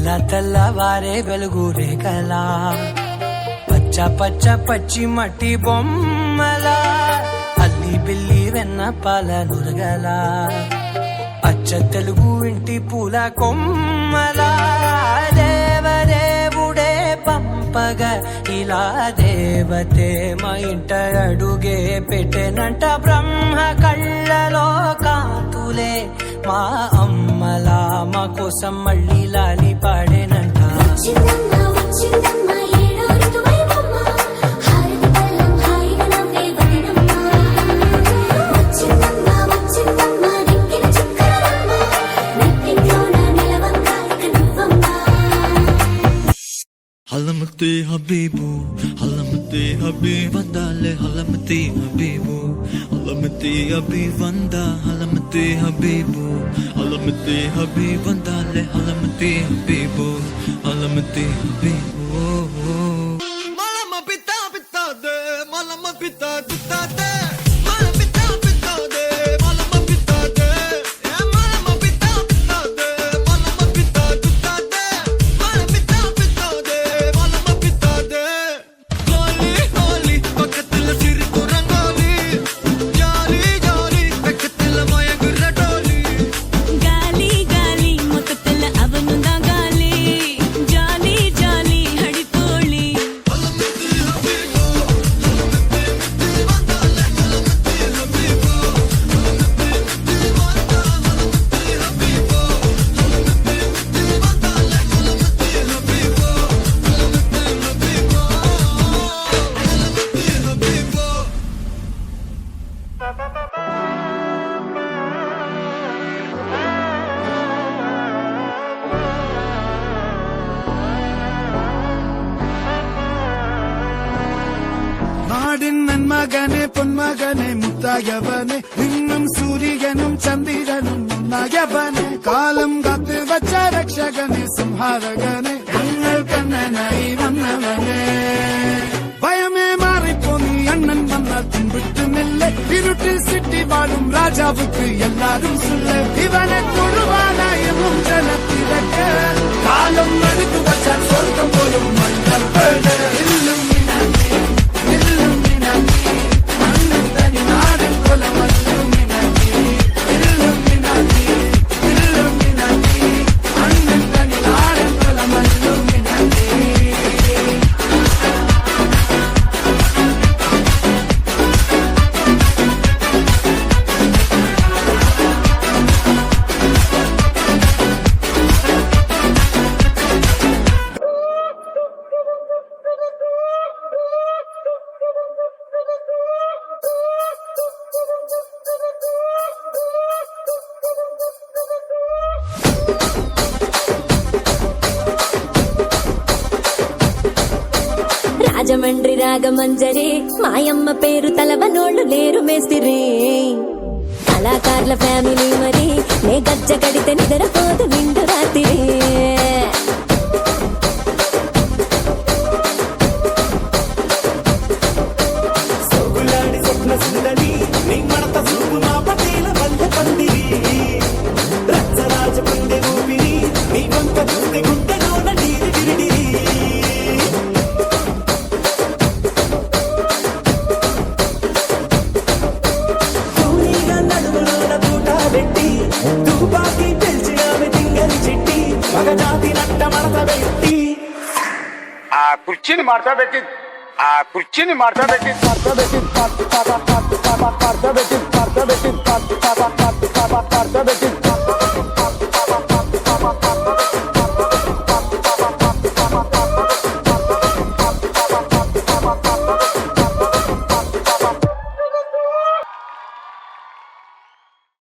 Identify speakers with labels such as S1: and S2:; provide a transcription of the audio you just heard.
S1: తెల్లవారే వెలుగు రేఖలా పచ్చ పచ్చ పచ్చి మట్టి బొమ్మలా అల్లి బిల్లి వెన్న పాల నురగలా అచ్చ తెలుగు ఇంటి పూల కొమ్మలా దేవదేవుడే పంపగా ఇలా దేవతే మా ఇంట అడుగే పెట్టెనంట బ్రహ్మ కళ్ళలో కాతులే మా అమ్మలా మా కోసం మళ్ళీ లాలి పాడేనంట.
S2: హలమతి హబీబు హలమతి హబీబ్ వందాలే హలమతి హబీబు హలమతి హబీబ్ వందా హలమతి హబీబు హలమతి హబీబ్ వందాలే హలమతి హబీబు హలమతి హబీబు మలమ పితా పితా దే మలమ పితా పితా దే
S3: നന്മകനെ പൊന്മകനെ മുത്തായവനെ നിന്നും സൂര്യനും ചന്ദ്രനും മുന്നായവനെ കാലം കാത്ത് വച്ച രക്ഷകനെ സംഹാരകനെ ഞങ്ങൾ കണ്ണനായി വന്നവനെ ഭയമേ മാറിപ്പോ നീ അണ്ണൻ വന്നാൽ പിൻവിട്ടുമില്ല ഇരുട്ടിൽ സിറ്റി വാഴും രാജാവുക്ക് എല്ലാരും സുല്ല ഇവനെ തൊഴുവാനായ മുഞ്ചനത്തിരക്ക് കാലം എടുത്തു വച്ചാൽ സ്വർഗം പോലും മണ്ണൽ
S4: రాజమండ్రి రాగమంజరి మాయమ్మ పేరు తలవనోళ్ళు లేరు మేస్తిరి కళాకారుల ఫ్యామిలీ మరి నే గజ్జ కడితే నిద్రపోదు నిండు రాత్రి
S5: కుర్చీని మార్చబెట్టి కుర్చీని మార్చబెట్టి